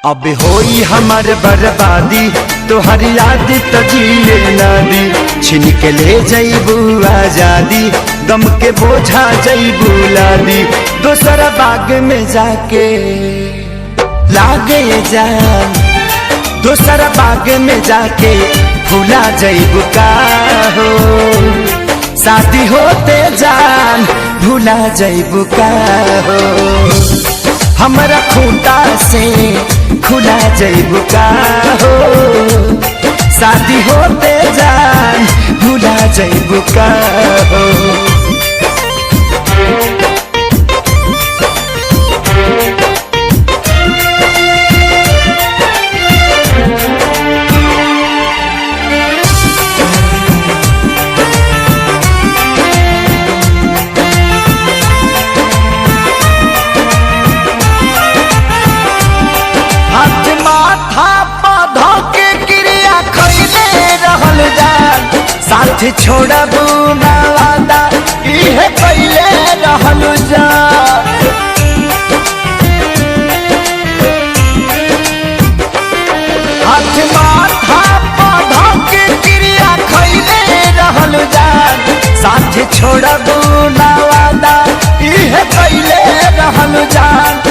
अब होई हमार बर्बादी तोहर याद तो जिए ना दी। छिन के ले जईबू आजादी गम के बोझा जईबू लादी। दोसरा बाग में जाके लागे जान, दोसरा बाग में जाके भूला जईबू का हो। शादी होते जान भूला जईबू का हो। हमारा खूंटा से खुला जईबू का हो। शादी होते जान भूला जईबू का हो। साथ छोड़बू ना वादा इहे पहले रहलू जा। हाथ माथा पौधा के क्रिया खैले रहलू जा। साथ छोड़बू ना वादा इहे पहले रहलू जान,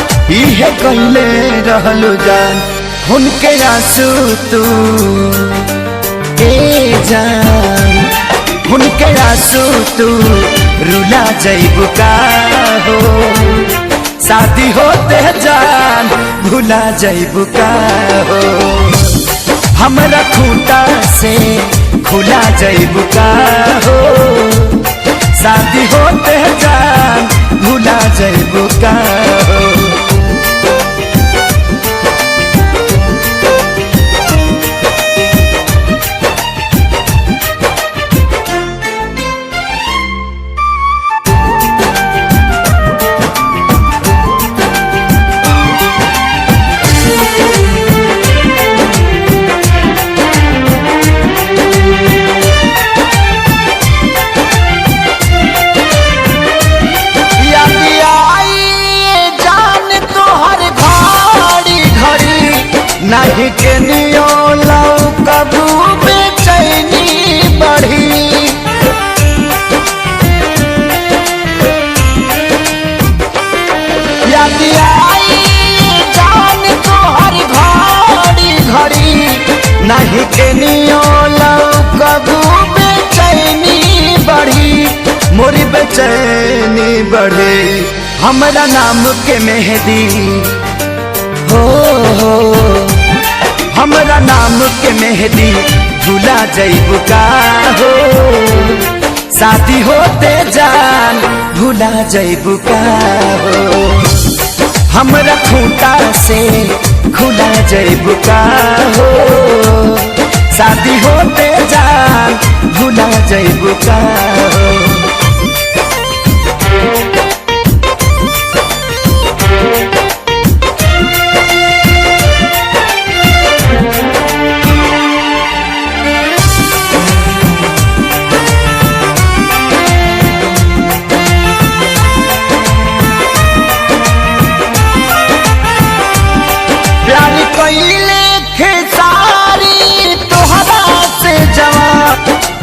इहे पहले रहलू जान। उनके आंसू तू ए जान, उनके आंसू तू रुला जईबू का हो। शादी होते जान भूला जईबू का हो। हमरा खूंटा से खुला जईबू का हो। शादी होते जान भूला जईबू का हो। नहीं के नियो लौ कबू बेचैनी बढ़ी। याद आई जान तोहर घड़ी घड़ी। नहीं के नियो लौ कबू बेचैनी बढ़ी। मोरी बेचैनी बढ़े हमरा नाम के मेहंदी हो। हमरा नाम के मेहंदी भूला जईबू का हो। शादी होते जान भूला जईबू का हो। हमरा खूंटा से खुला जईबू का हो। शादी होते जान भूला जईबू का हो।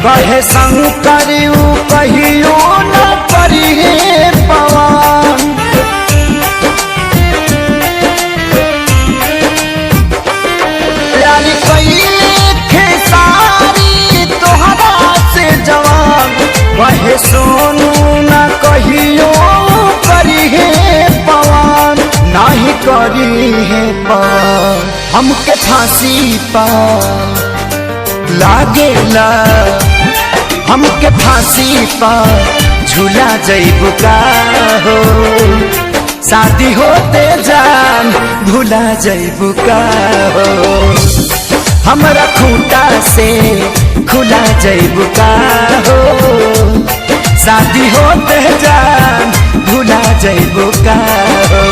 कहे संग करियो कहियो न करिए पवन। प्यारी कइले खेसारी तोहरा से जवान। कहे सोनू न कहियो करिए पवन। नहीं करिए पवन हमके फांसी पा लागेला। हमके फांसी पर झूला जइबू का हो, शादी होते जान भूला जइबू का हो, हमरा खूंटा से खुला जइबू का हो, शादी होते जान भूला जइबू का हो।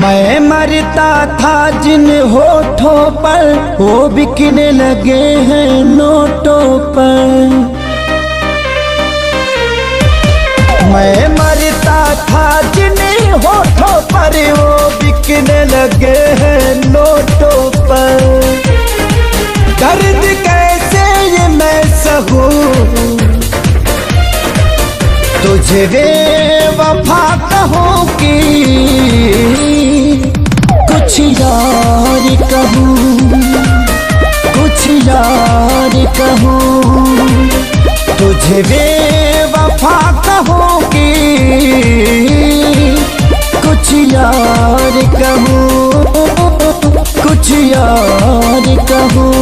मैं मरता था जिन होठों पर वो बिकने लगे हैं नोटों पर। मैं मरता था जिन होठों पर वो बिकने लगे हैं नोटों पर। दर्द कैसे ये मैं सहूं तुझे बेवफा कहूं कि कुछ यार कहूं, कुछ यार कहूं, तुझे बेवफा कहूं कि कुछ यार कहूं, कुछ यार कहूं।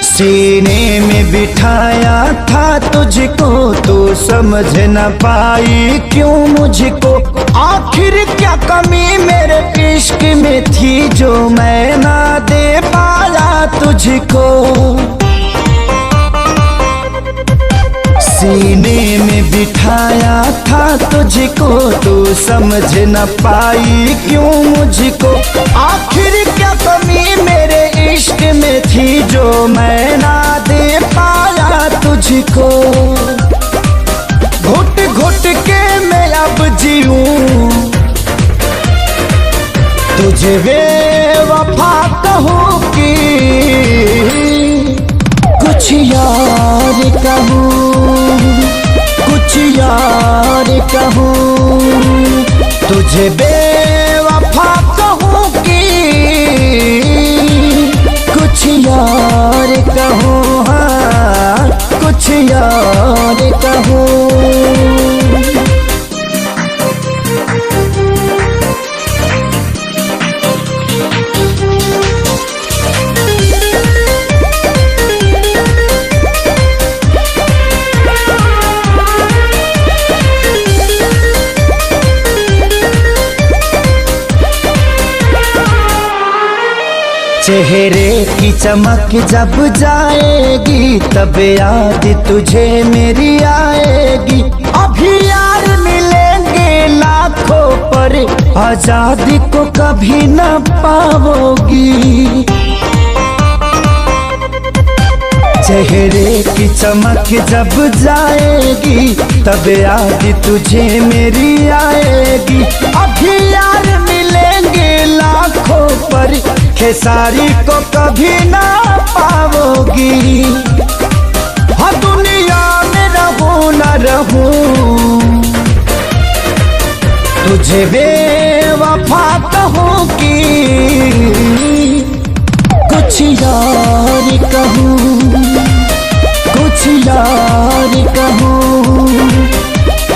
सीने में बिठाया था तुझको तो समझ न पाई क्यों मुझको। आखिर क्या कमी मेरे इश्क में थी जो मैं ना दे पाया तुझको। सीने में बिठाया था तुझको तो समझ न पाई क्यों मुझको। आखिर क्या कमी मेरे इश्क में थी जो मैं ना दे पाया तुझको। घुट घुट के मैं अब जीऊं तुझे बेवफा कहूं कि कुछ यार कहूं, कुछ यार कहूं, तुझे बेवफा कहूं कि कुछ यार कहूं, हाँ कुछ यार कहूं। चेहरे की चमक जब जाएगी तब याद तुझे मेरी आएगी। अभी यार मिलेंगे लाखों पर आजादी को कभी न पाओगी। चेहरे की चमक जब जाएगी तब याद तुझे मेरी आएगी। अभी यार मिलेंगे लाखों पर खेसारी को कभी ना पाओगी। हाँ दुनिया में रहूं न रहूं तुझे बेवफा कहूं कि कुछ यार कहूं, कुछ यार कहूं,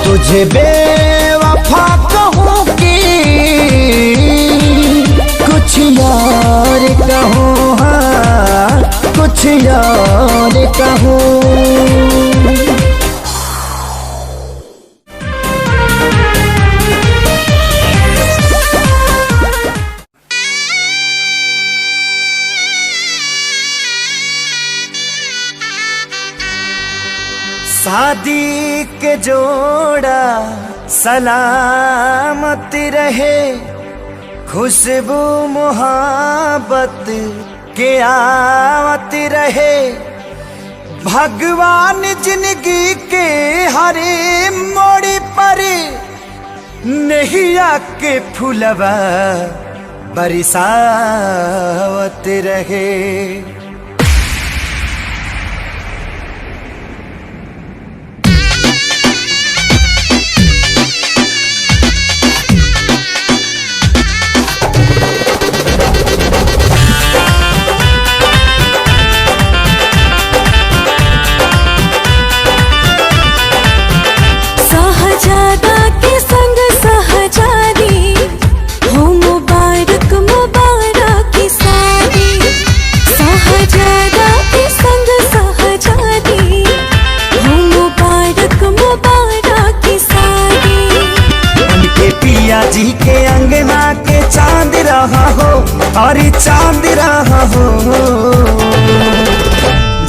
तुझे बेवफा कहूं कि कुछ यार कहूं, हाँ कुछ यार कहूं। शादी के जोड़ा सलामत रहे खुशबू मोहब्बत के आवत रहे, भगवान जिंदगी के हरे मोड़ पर नैया के फूलवा बरसावत रहे। जी के अंगना के चांद रहा हो और चांद रहा हो।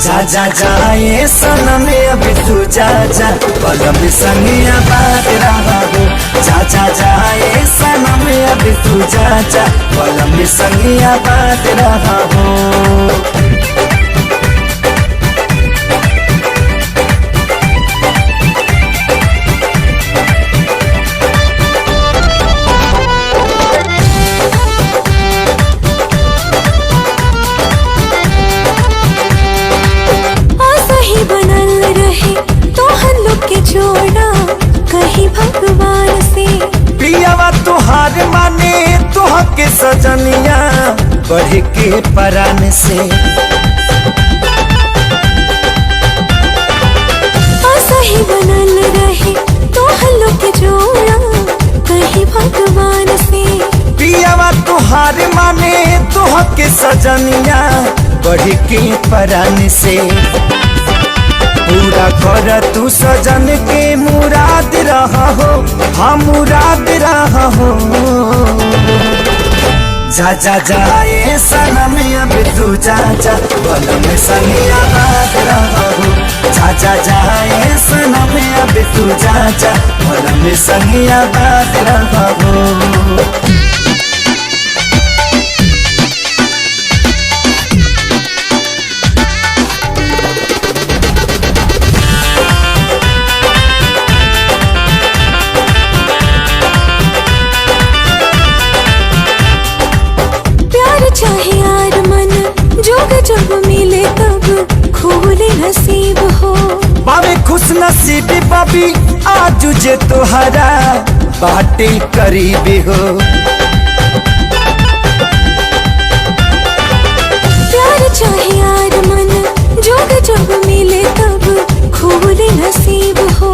जा जा जाए सनम अभी तू जा जा, पलम संगिया बात रहा हो। जा जा जाए सनम अभी तू जा जा, पलम संगिया बात रहा हो। भगवान से पियावा तुहार माने तुहा के सजनिया बढ़ के परान से। सही बनल रहे तो हल्लो के जोड़ा कहीं भगवान से। पियावा तुहार माने तुहा के सजनिया बढ़ के परान से। पूरा कर तू सजन के मुराद रहा हो, हाँ मुराद रहा हो। जा जा जाए सनम अब तू जा जा, पलम संगिया बात रहा हो। जा जा जाए सनम अब तू जा जा, पलम संगिया बात रहा हो। चाहे यार मन जोग जब मिले तब खोले नसीब हो। बाबे खुश नसीबी बाबी आज जे तोहरा बाटे करीब हो। प्यार चाहे यार मन जोग जब मिले तब खोले नसीब हो।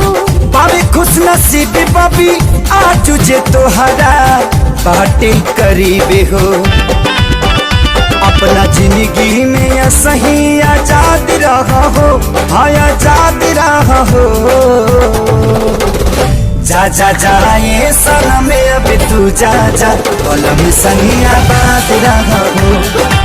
बाबे खुश नसीबी बाबी आज जे तोहरा बाटे करीब हो। अपना जिंदगी में सही आजाद रहा हो, हाँ आजाद रहा हो। जा जा जाए सनम अब तू जा जा, पलम संगिया बात रहा हो।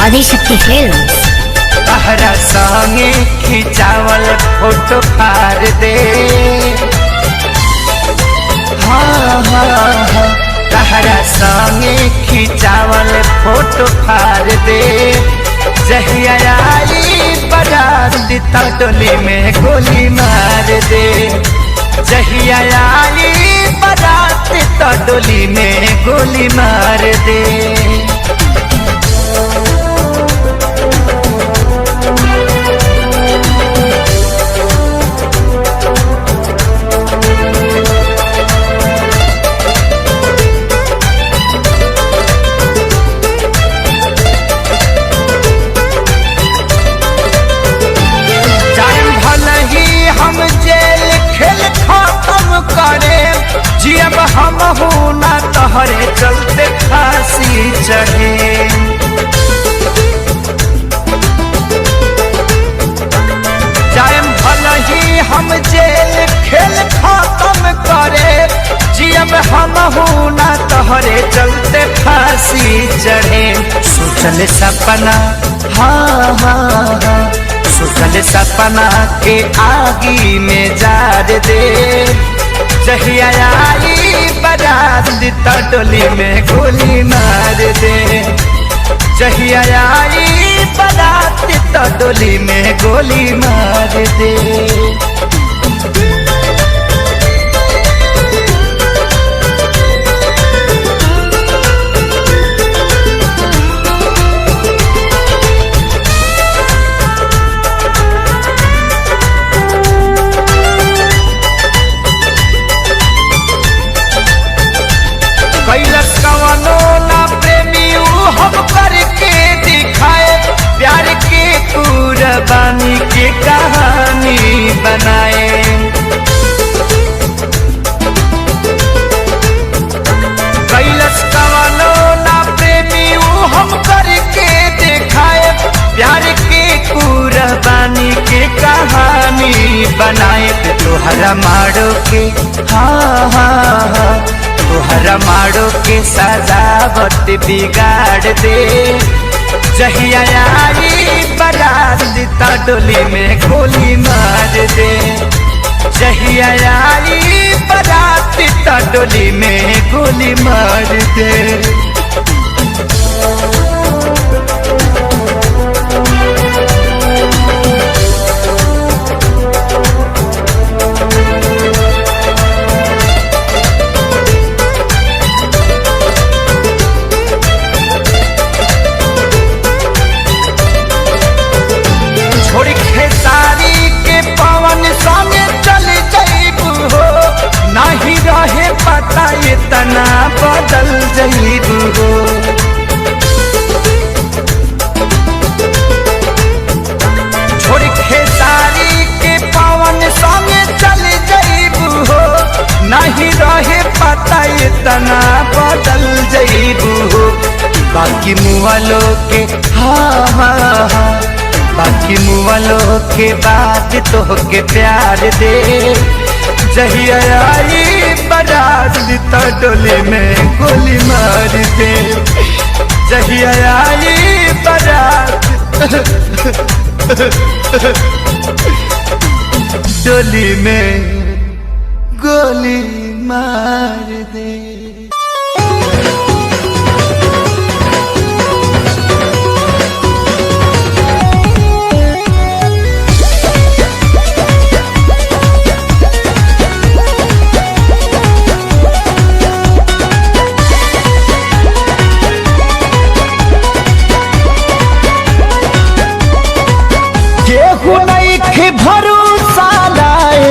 आदिशक्ति फिल्म्स। तहरा संगे खिंचावल फोटो फार दे, हाँ हाँ हाँ। तहरा संगे खिंचावल फोटो फार दे। जहिया आई बारात तो डोली में गोली मार दे। जहिया आई बारात तो डोली में गोली मार दे। हूँ ना तोहरे चलते फांसी चढ़े। जाएम भले ही हम जेल खेल खत्म करे, जियब हम हूँ ना तोहरे चलते फांसी चढ़े। सोचल सपना हाँ हाँ हाँ, सोचल सपना के आगी में जार दे। जहिया आई बारात त डोली में गोली मार दे। जहिया आई बारात त डोली में गोली मार दे। कैलस कवनो ना प्रेमी हम करके दिखाए, प्यार के कुर्बानी की कहानी बनाए। कैलस कवनो ना प्रेमी हम करके दिखाए, प्यार के कुर्बानी की कहानी बनाए। तोहरा मारो के हाँ हाँ हाँ, तोहरा मारो के सजावट बिगाड़ दे। जहिया आई बारात त डोली में गोली मार दे। जहिया आई बारात त डोली में गोली मार दे। छोड़ी खेसारी के पवन संगे चल जाइबू हो, नहीं रहे पता इतना बदल जाइबू हो। छोड़ी खेसारी के पवन संगे चल जाइबू हो, नहीं रहे पता इतना बदल जाइबू हो। बाकी मुआलो के हाँ हाँ हाँ, बाकी मुआलों के बाद तो के प्यार दे। जहिया आई बारात त डोली में गोली मार दे। जहिया आई बारात डोली में गोली मार दे। केहू नहीं भरोसा लाए,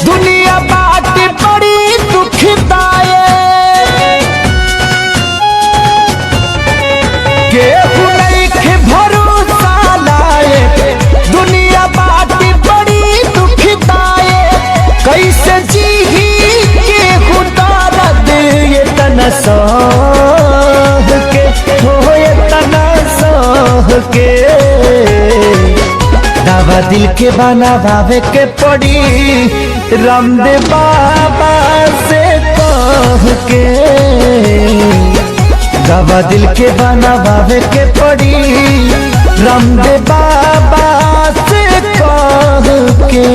दुनिया बात बड़ी दुखदाए। केहू नहीं भरोसा लाए, दुनिया बात बड़ी दुखदाए। कैसे जीही केहू दर्द ये तना सह के हो, ये तना सह के। दवा दिल के बनावे के पड़ी, रामदेव बाबा से कह के। दवा दिल के बनावे के पड़ी, रामदेव बाबा से कह के।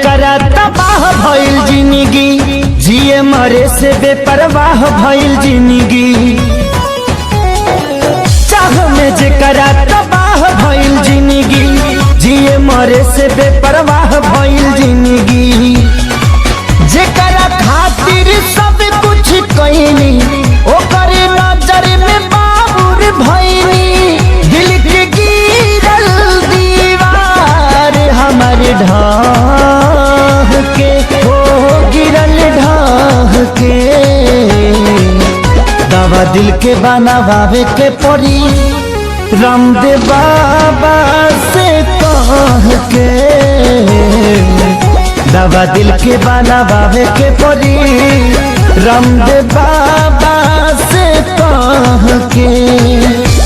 करा तबाह भइल जिंदगी, जिए मरे से बेपरवाह भइल जिंदगी। चाह में जे करा तबाह भइल जिंदगी, जिए मरे से बेपरवाह भइल जिंदगी। जे करा खातिर सब कुछ कइनी, ओकर नजर में बाबुर भइनी। दिल के गिरल दीवार हमारे ढाल दवा दिल के बनावे के पड़ी रामदेव बाबा से कह के, दवा दिल के बनावे के पड़ी रामदेव बाबा से कह के।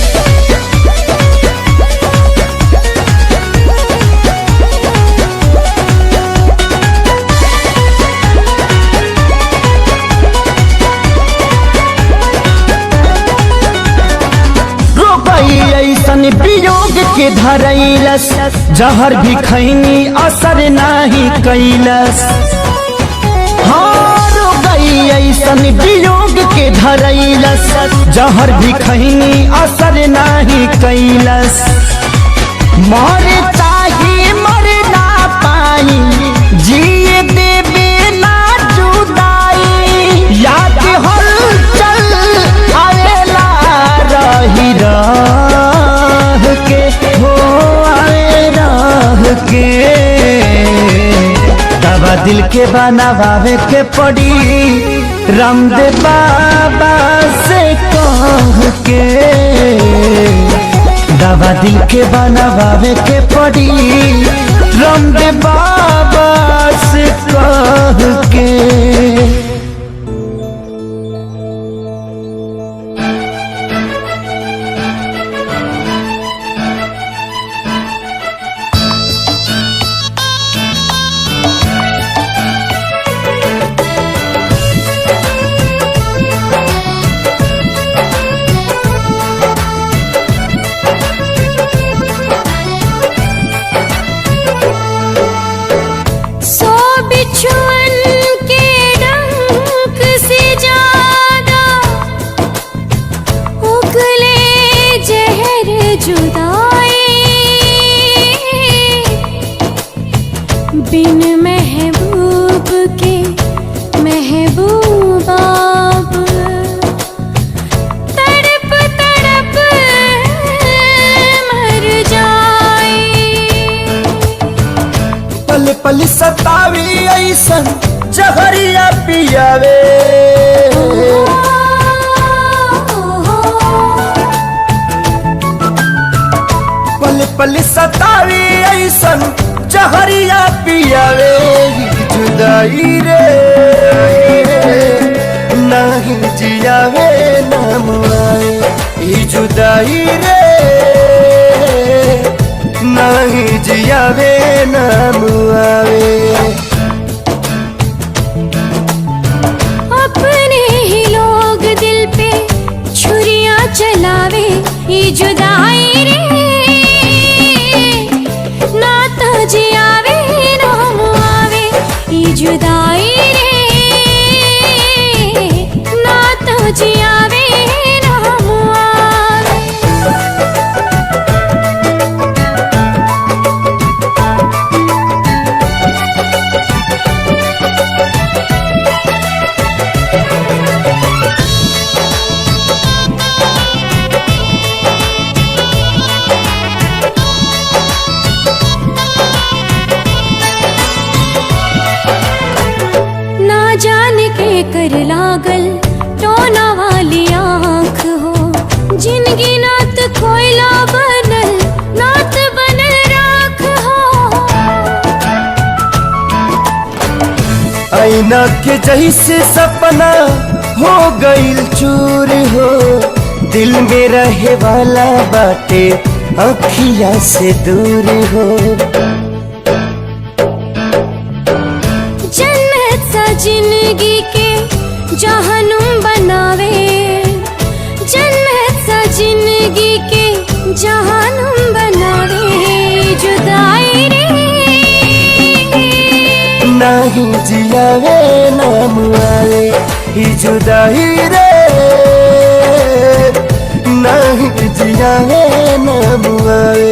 ऐसन वियोग के धरैलस जहर भी खैनी असर नहीं कैलस। हार गई ऐसन वियोग के धरैलस जहर भी खैनी असर नहीं कैलस। मर चाहे मर ना पाई जिए देवे ना जुदाई, याद हलचल आवेला रही के हो आए रह के। दवा दिल के बनावे के पड़ी रामदेव बाबा से कह के, दवा दिल के बनावे के पड़ी रामदेव बाबा से कह के। बिन महबूब के महबूब आप तड़प तड़प मर जाए। पल पल सतावी ऐसन जहरिया पियावे, पल पल सतावी ऐसन जहरिया पियावे। जुदाई रे नहीं जियावे नाम आए, जुदाई रे नहीं जियावे नाम आवे। अपने ही लोग दिल पे छुरियां चलावे, ये जुदाई रे ना तो जियावे नाम आवे। ये जुदाई रे ना तो जियावे नाम आवे। कर लागल टोना वाली आँख हो, जिनगी नात कोयला बनल नात बनल राख हो। आईना के जैसे सपना हो गईल चूर हो, दिल में रहे वाला बाटे अखिया से दूर हो। जन्नत सा जिंदगी के जहनुम बनावे, जन्नत सा जिंदगी के जहनुम बनावे। जुदाई रे नहीं जियावे नाम आए, जुदाई रे नहीं जियावे नाम आए।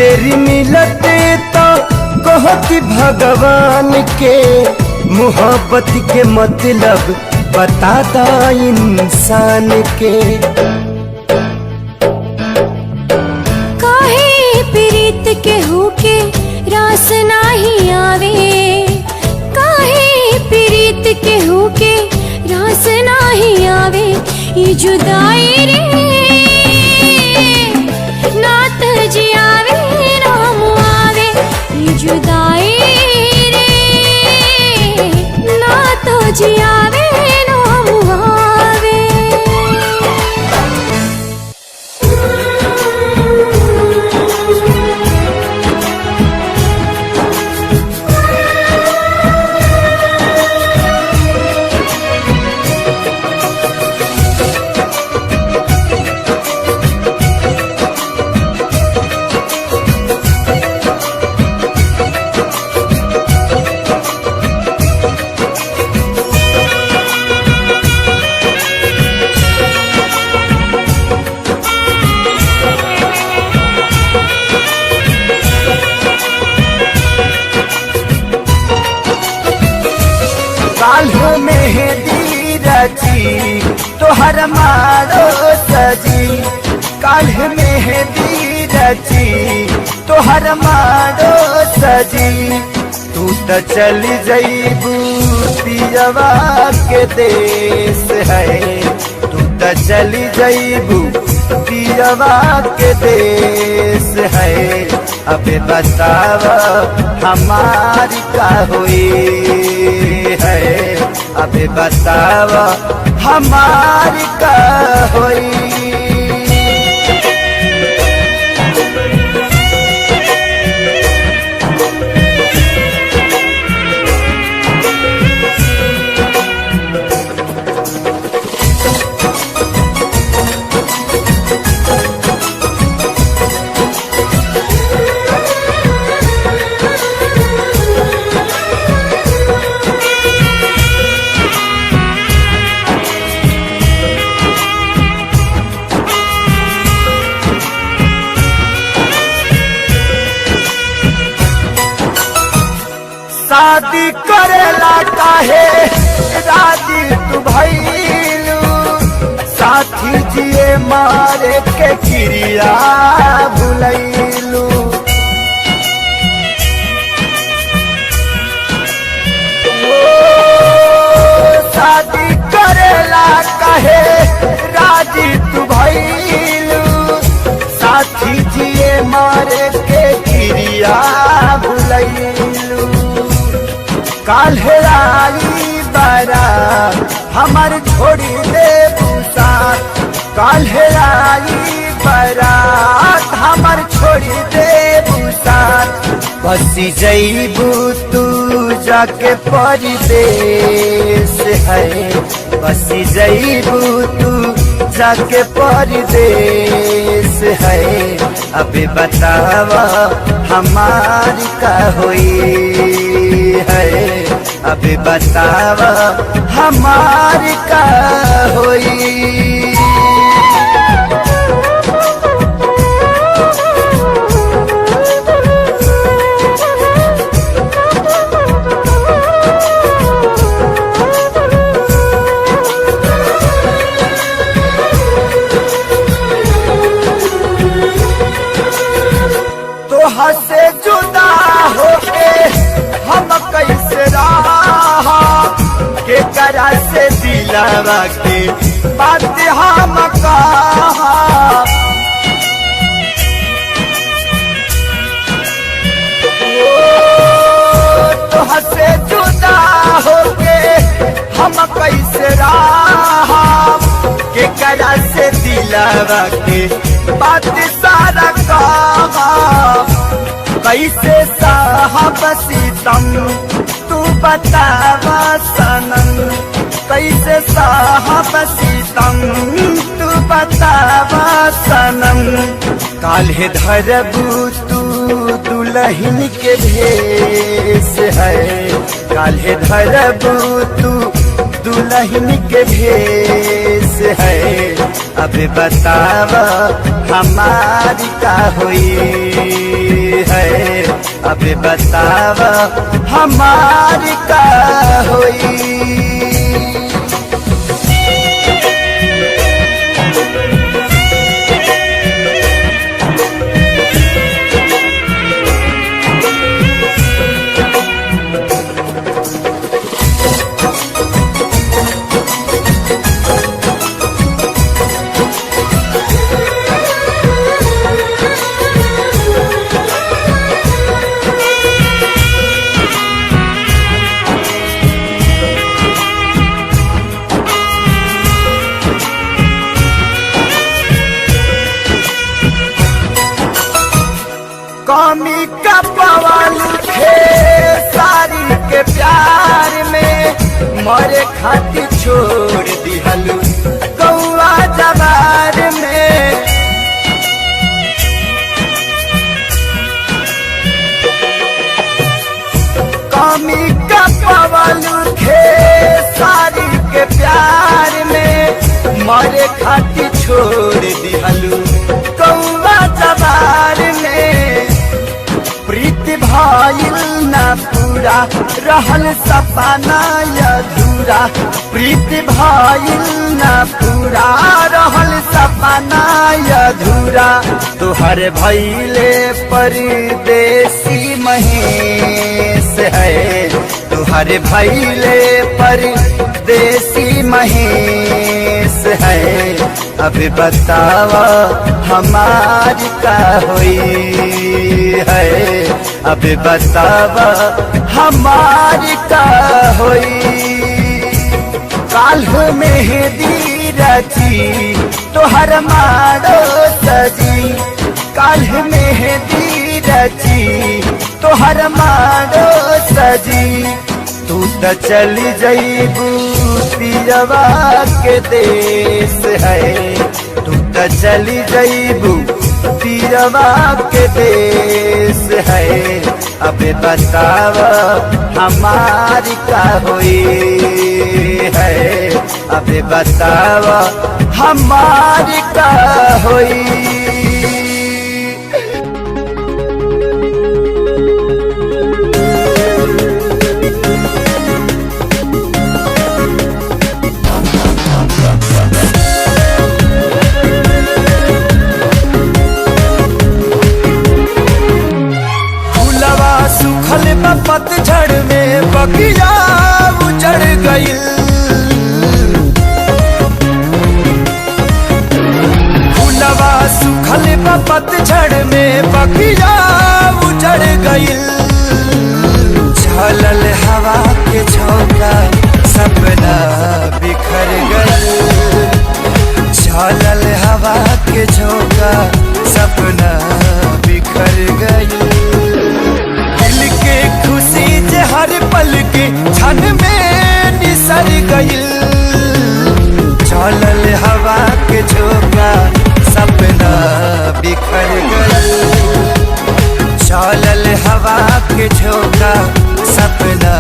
बेरी मिलते तो कहती भगवान के मोहब्बत के मतलब बताता इंसान के। काहे प्रीत के होके रास नाही आवे, काहे प्रीत के होके रास नाही आवे। ये जुदाई रे नात जियावे नाम आवे, ये जुदाई रे नात जियावे नाम आवे। काल्ह मेहंदी रची तोहर मारो सजी, काल्ह मेहंदी रची तोहर मारो सजी। तू तो चली जईबू पियवा के देश है, तू तो चली जईबू पियवा के देश है। अबे बतावा हमारी का हुई है, अबे बतावा हमारी का हुई। शादी करेला काहे राजी तू भइलू, साथी जिए मारे के क्रिया भुलैलू। शादी करेला काहे राजी तू भइलू, साथी जिए मारे के क्रिया भुलैलू। काल्हे आई बारात हमार छोड़ी दे बुसात, काल्हे आई बारात हमार छोड़ी दे बुसात। बसी जईबू तू जाके परदेश है, बसी जईबू तू जाके परदेश है। अबे बतावा हमारी का हुई है, अबे बतावा हमारी का हुई। तोहा से जुदा होके हम कैसे रहा, के करा से दिलवा के बात हम कहा। तोहा से जुदा होके हम कैसे रहा, के करा से दिलवा के बात सारा कहा। कैसे साहब सीतम तू बतावा सनम, कैसे साहब सीतम तू बतावा सनम। काल्हे धरबू तू दुल्हन के भेष है, काल्हे धरबू तू दुल्हन के भेष है। अब बताव हमारी का हुई है, अब बताव हमारी का हुई। कमी का पवन थे सारी के प्यार में, मरे खातिर छोड़ दिहलू कौआ जवार में। कमी का पवन थे सारी के प्यार में, मरे खातिर छोड़ दिहलू कौआ जवार में। प्रीति भाईल न पूरा रहल सपना अधूरा, प्रीति भाईल न पूरा रहल सपना अधूरा। तुहर भैले परदेसी महेश है, तुहर भैले परदेसी महेश है। अब बताव हमारी का हुई है, अब बताव हमारी का हुई। काल्ह मेहंदी रची तोहर मारो सजी, काल्ह मेहंदी रची तोहर मारो सजी। तू त चली जईबू पियवा के देश है, तू त चली जईबू पियवा के देश है। अब बताव हमारी का हुई है, अब बताव हमारी का हुई। पतझड़ में बगिया उजड़ गई, फूलवा सुखल पतझड़ में बगिया उजड़ गई। झलल हवा के झोंका सपना बिखर गई, झलल हवा के झोंका सपना बिखर गई। खुशी जे हर पल के क्षण में निसर गई, चलल हवा के झोंका सपना बिखर गई, चलल हवा के झोंका सपना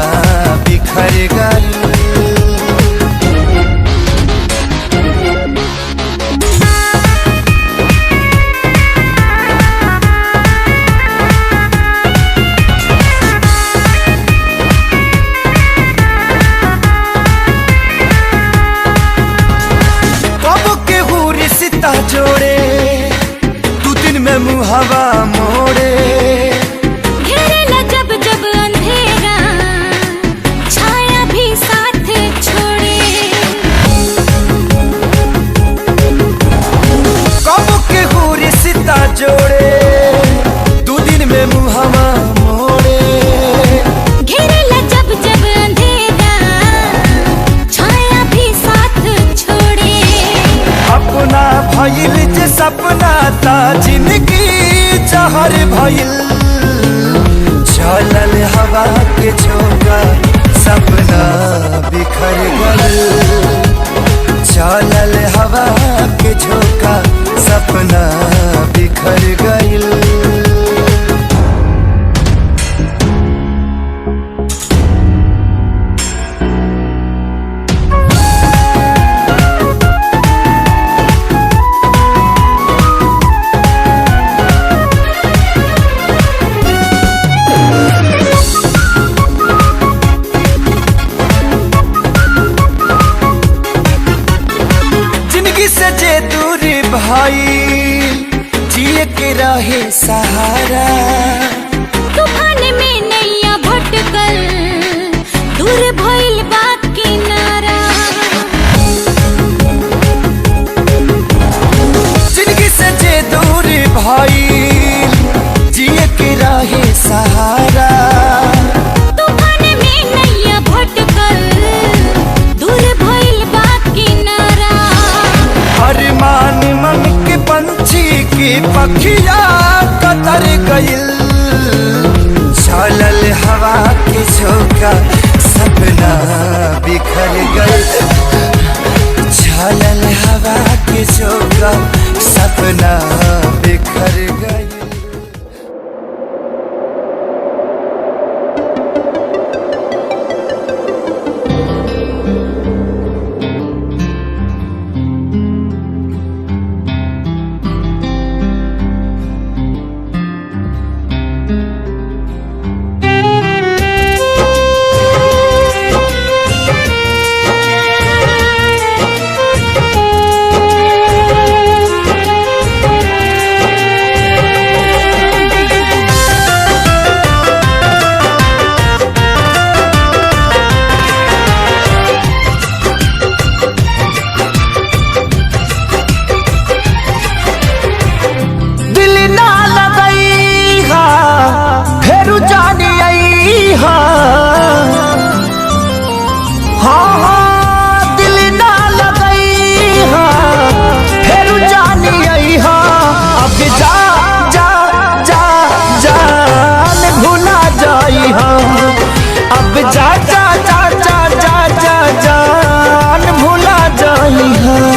बिखर गई। जोड़े तू दिन में मुहावा मोड़े, घेरेला जब जब अंधेरा छाया भी साथ छोड़े। कब के हुरी सीता जोड़े तू दिन में मुहावा मोड़े, घेरेला जब जब अंधेरा छाया भी साथ छोड़े। अपना भइल जे सपना ता जिंदगी जहर भइल, चलल हवा के झोंका सपना बिखर गई, चलल हवा के झोंका सपना बिखर गई। भाई जिए के रहे सहारा। तूफान में नैया भटकल दूर भइल बा किनारा। जिंदगी से जे दूर भाई जिए के रहे सहारा। तूफान में नैया भटकल दूर भइल बा किनारा। अरमान मन के पंछी की पखिया कतर गइल। चलल हवा के झोंका सपना बिखर गइल। चलल हवा के झोंका सपना बिखर गइल। अब जा जा जा जा जा जा जान भुला जाई हाँ।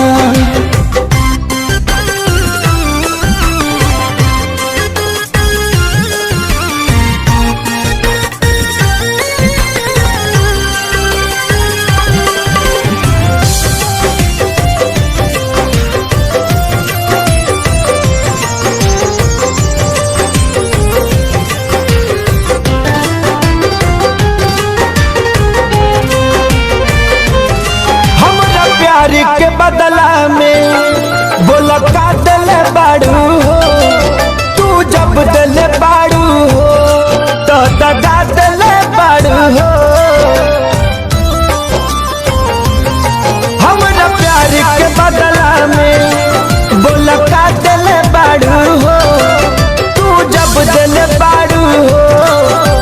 के बदला में बोला का दिल बाड़ू हो। तू जब दिल बाड़ू हो तो दगा दिल बाड़ू हो। हमरा प्यार के बदला में बोला का दिल बाड़ू हो। तू जब दिल बाड़ू हो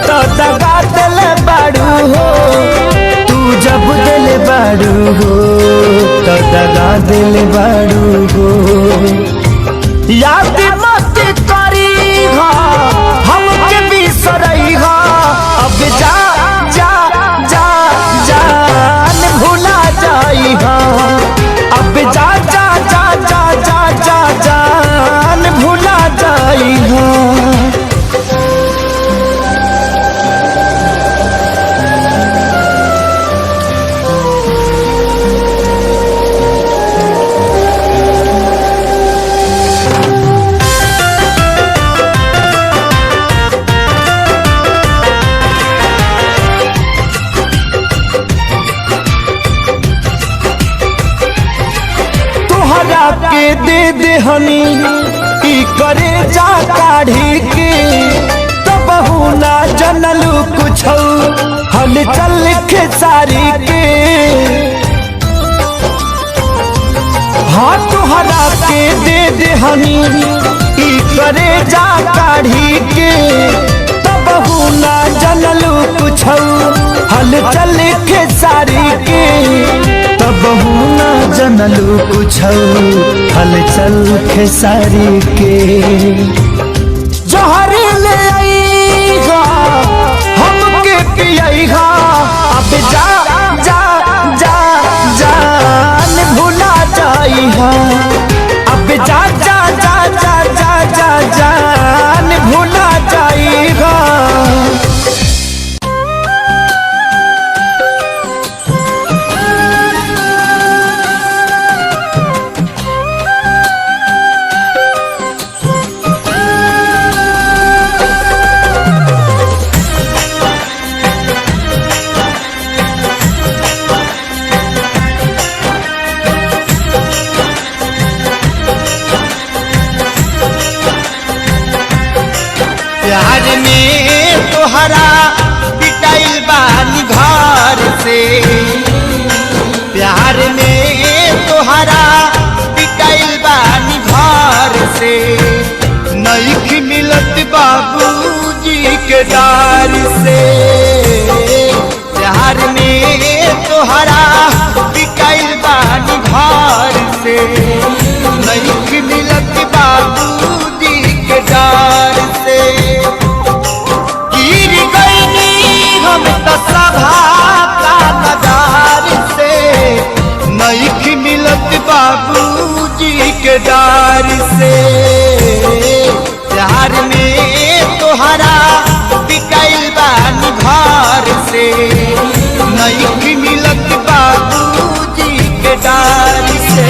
तो दगा दिल बाड़ू हो। तू जब दिल बाड़ू हो तो दगा दिल बाड़ू हो। याद मत करी हमके बिसरई हो। अब जा जा जा जान भुला जाई हो। अब जा जा जा जा जा जा जान भुला जाई हो। के दे दे हनी की करे जा काढ़ी के। तब ना जनलू कुछ हल चल के सारी के। हाँ तुहरा के दे दे हनी की करे जा काढ़ी के। तब ना जनलू कुछ हल चल के सारी के। तब ना जनलू कुछ हलचल खेसारी के। जहर ले आईगा हमके पियाईगा। अब जा जा जा जान भुला जाईहा। अब जा जा जा जा जा जा जान भुला जाईगा। के डार से। प्यार में तोहरा बिकाइल बानी घर से, नहीं मिलत बाबूजी के डार से। गिर गईनी हम तो सभा का नजार से, नहीं मिलत बाबूजी के डार से। प्यार में तोहरा बिकाइल बानी घर से, नहीं मिलत बाबूजी के डार से।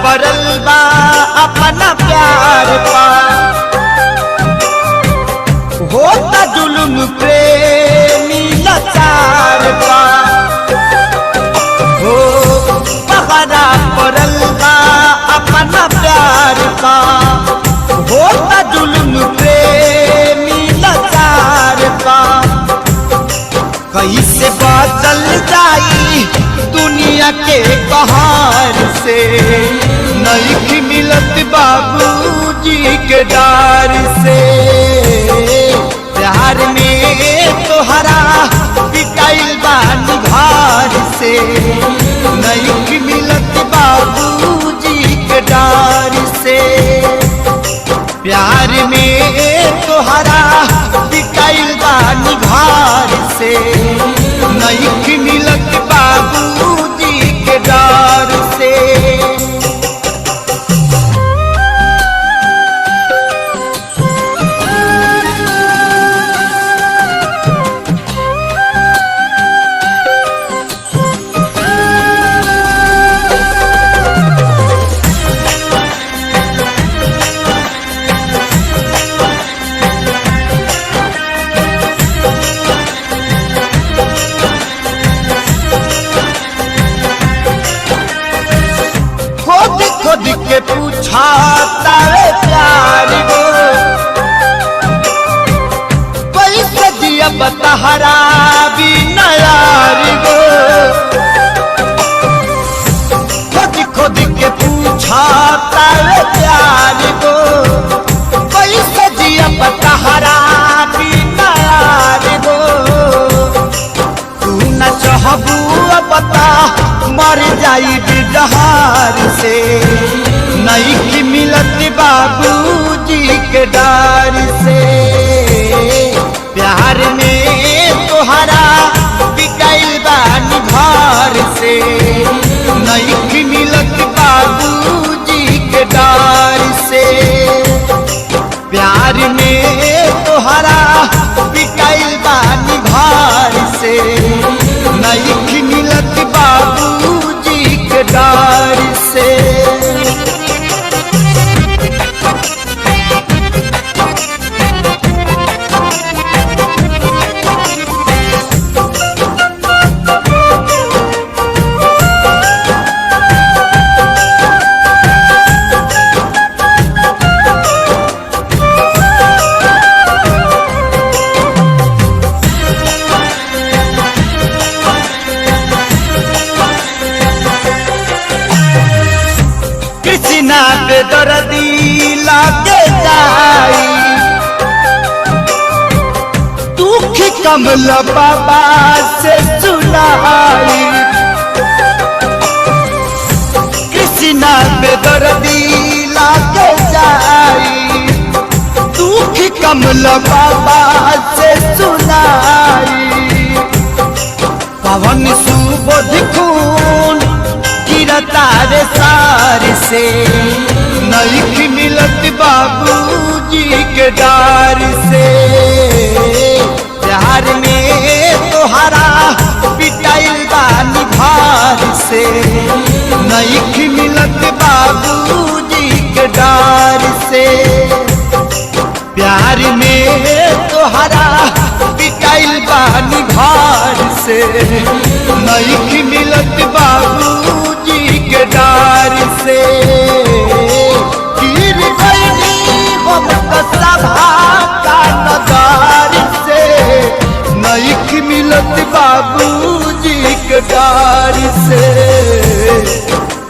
परल बा अपना प्यार पा, होता जुल्म प्रेमी लाचार पा। हो पहरा परल बा अपना प्यार पा, होता जुल्म प्रेमी लाचार पा। कैसे बदल जाई दुनिया के कहार से, नहीं मिलत बाबूजी के डार से। प्यार में तोहरा बिकाइल बानी घर से, नहीं मिलत बाबूजी के डार से। प्यार में तोहरा बिकाइल बानी घर से, नहीं मिलत बाबूजी के डार से। खुद के पूछा तारे प्यार को, कैसे जिया बतहरा भी नयार को। खुद के पूछा तारे प्यार को, कैसे जिया बतहरा भी नयार को। तू न चाहबू बता मर जाई बिजहार से, नहीं मिलत बाबूजी के डार से। प्यार में तोहरा बिकाइल बानी घर से, नहीं मिलत बाबूजी के डार से। प्यार में तोहरा बिकाइल बानी घर से, नहीं मिलत बाबूजी के डार से। कृष्णा पे दर्दी लागे जाई, दुख कमल बाबा से सुनाई। कृष्णा पे दर्दी लागे जाई, दुख कमल बाबा से सुनाई। पवन सुबोध खून गिरता रे सार से, नहीं मिलत बाबूजी के डार से। प्यार में तोहरा बिकाइल बानी घर से, नहीं मिलत बाबूजी के डार से। प्यार में तोहरा बिकाइल से नहीं मिलत बाबूजी के डार से गिर गईनी हम तो सभा का नगार से नहीं मिलत बाबूजी के डार से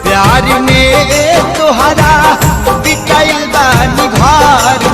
प्यार में तोहरा बिकाइल बानी घर